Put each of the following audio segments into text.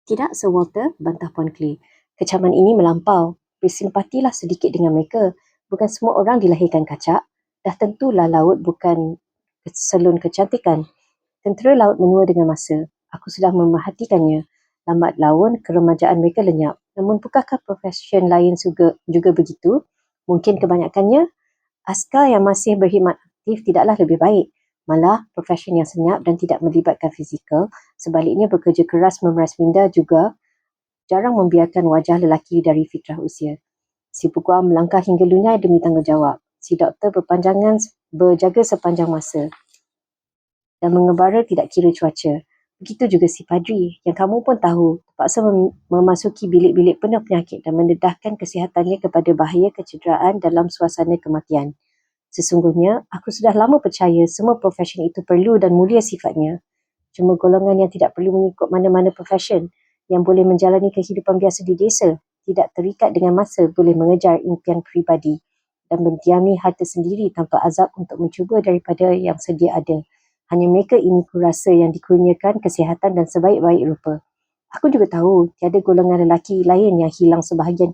Tidak, Sir Walter, bantah Puan Clay. Kecaman ini melampau. Bersimpatilah sedikit dengan mereka. Bukan semua orang dilahirkan kacak. Dah tentulah laut bukan salon kecantikan. Tentera laut menua dengan masa. Aku sudah memerhatikannya. Lambat laun, keremajaan mereka lenyap. Namun bukankah profesion lain juga begitu? Mungkin kebanyakannya, askar yang masih berkhidmat aktif tidaklah lebih baik. Malah, profesion yang senyap dan tidak melibatkan fizikal, sebaliknya bekerja keras memeras minda juga jarang membiarkan wajah lelaki dari fitrah usia. Si peguam melangkah hingga lunyai demi tanggungjawab. Si doktor berjaga sepanjang masa dan mengebara tidak kira cuaca. Begitu juga si padri, yang kamu pun tahu, terpaksa memasuki bilik-bilik penuh penyakit dan mendedahkan kesihatannya kepada bahaya kecederaan dalam suasana kematian. Sesungguhnya, aku sudah lama percaya semua profesion itu perlu dan mulia sifatnya. Cuma golongan yang tidak perlu mengikut mana-mana profesion, yang boleh menjalani kehidupan biasa di desa, tidak terikat dengan masa, boleh mengejar impian peribadi dan mendiami harta sendiri tanpa azab untuk mencuba daripada yang sedia ada. Hanya mereka ini kurasa yang dikurniakan kesihatan dan sebaik-baik rupa. Aku juga tahu tiada golongan lelaki lain yang hilang sebahagian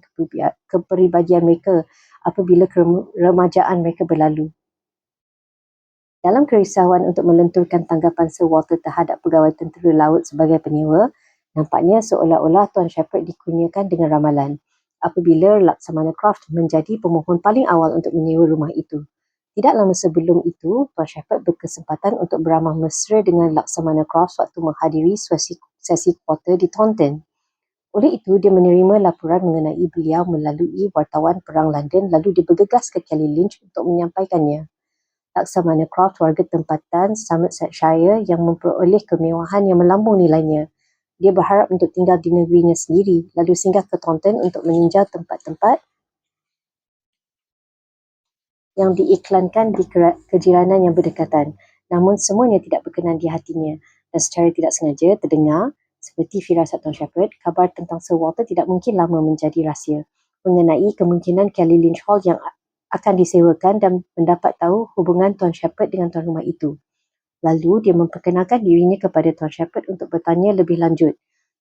kepribadian mereka apabila keremajaan mereka berlalu. Dalam kerisauan untuk melenturkan tanggapan Sir Walter terhadap pegawai tentera laut sebagai penyewa, nampaknya seolah-olah Tuan Shepherd dikurniakan dengan ramalan apabila Laksamana Croft menjadi pemohon paling awal untuk menyewa rumah itu. Tidak lama sebelum itu, Tuan Shepherd berkesempatan untuk beramah mesra dengan Laksamana Croft waktu menghadiri sesi kuarter di Taunton. Oleh itu, dia menerima laporan mengenai beliau melalui wartawan perang London lalu dia bergegas ke Kelly Lynch untuk menyampaikannya. Laksamana Croft warga tempatan Somersetshire yang memperoleh kemewahan yang melambung nilainya. Dia berharap untuk tinggal di negerinya sendiri, lalu singgah ke Taunton untuk meninjau tempat-tempat yang diiklankan di kejiranan yang berdekatan. Namun semuanya tidak berkenan di hatinya dan secara tidak sengaja terdengar, seperti firasat Tuan Shepherd, kabar tentang Sir Walter tidak mungkin lama menjadi rahsia mengenai kemungkinan Kelly Lynch Hall yang akan disewakan dan mendapat tahu hubungan Tuan Shepherd dengan tuan rumah itu. Lalu dia memperkenalkan dirinya kepada Tuan Shepherd untuk bertanya lebih lanjut.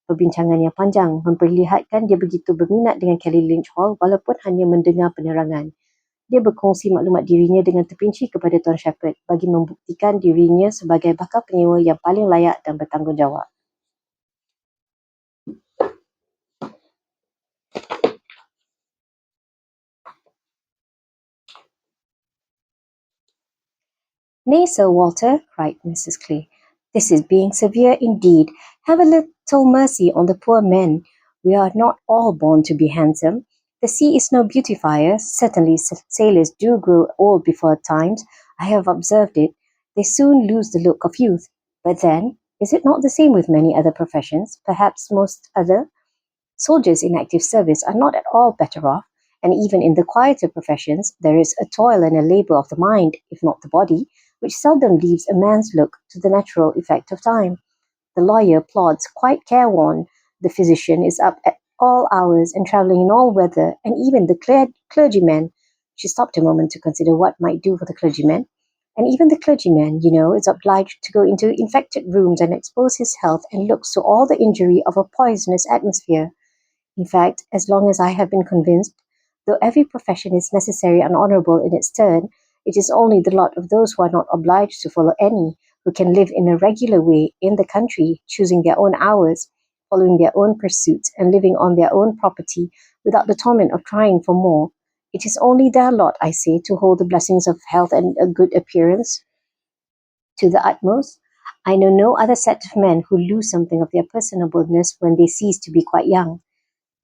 Perbincangan yang panjang memperlihatkan dia begitu berminat dengan Kelly Lynch Hall walaupun hanya mendengar penerangan. Dia berkongsi maklumat dirinya dengan terperinci kepada Tuan Shepherd bagi membuktikan dirinya sebagai bakal penyewa yang paling layak dan bertanggungjawab. "Nay, Sir Walter," cried Mrs. Clay, "this is being severe indeed. Have a little mercy on the poor men. We are not all born to be handsome. The sea is no beautifier. Certainly sailors do grow old before times. I have observed it. They soon lose the look of youth. But then, is it not the same with many other professions, perhaps most other? Soldiers in active service are not at all better off, and even in the quieter professions, there is a toil and a labour of the mind, if not the body, which seldom leaves a man's look to the natural effect of time. The lawyer plods quite careworn, the physician is up at all hours and travelling in all weather, and even the clergyman," she stopped a moment to consider what might do for the clergyman, "and even the clergyman, you know, is obliged to go into infected rooms and expose his health and looks to all the injury of a poisonous atmosphere. In fact, as long as I have been convinced, though every profession is necessary and honourable in its turn, it is only the lot of those who are not obliged to follow any, who can live in a regular way in the country, choosing their own hours, following their own pursuits, and living on their own property without the torment of trying for more. It is only their lot, I say, to hold the blessings of health and a good appearance to the utmost. I know no other set of men who lose something of their personableness when they cease to be quite young."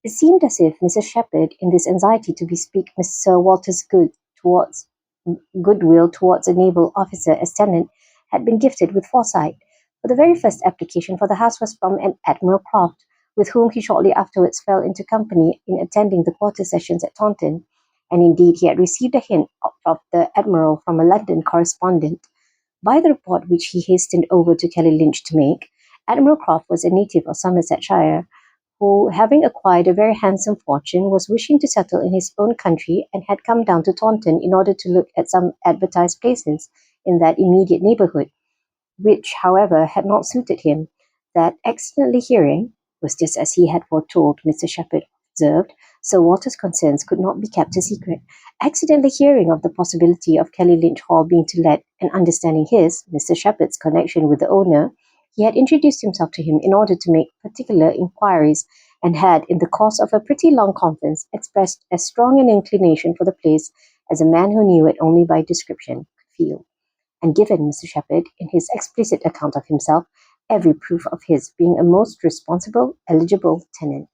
It seemed as if Mrs. Shepherd, in this anxiety to bespeak Sir Walter's goodwill towards a naval officer as tenant, had been gifted with foresight. For the very first application for the house was from an Admiral Croft, with whom he shortly afterwards fell into company in attending the quarter sessions at Taunton, and indeed he had received a hint of the Admiral from a London correspondent. By the report which he hastened over to Kelly Lynch to make, Admiral Croft was a native of Somersetshire, who, having acquired a very handsome fortune, was wishing to settle in his own country and had come down to Taunton in order to look at some advertised places in that immediate neighbourhood, which, however, had not suited him, that, accidentally hearing was just as he had foretold, Mr. Shepherd observed. Sir Walter's concerns could not be kept a secret. Accidentally hearing of the possibility of Kelly Lynch Hall being to let, and understanding his, Mr. Shepherd's, connection with the owner, he had introduced himself to him in order to make particular inquiries, and had, in the course of a pretty long conference, expressed as strong an inclination for the place as a man who knew it only by description could feel, and given Mr. Shepherd, in his explicit account of himself, every proof of his being a most responsible, eligible tenant.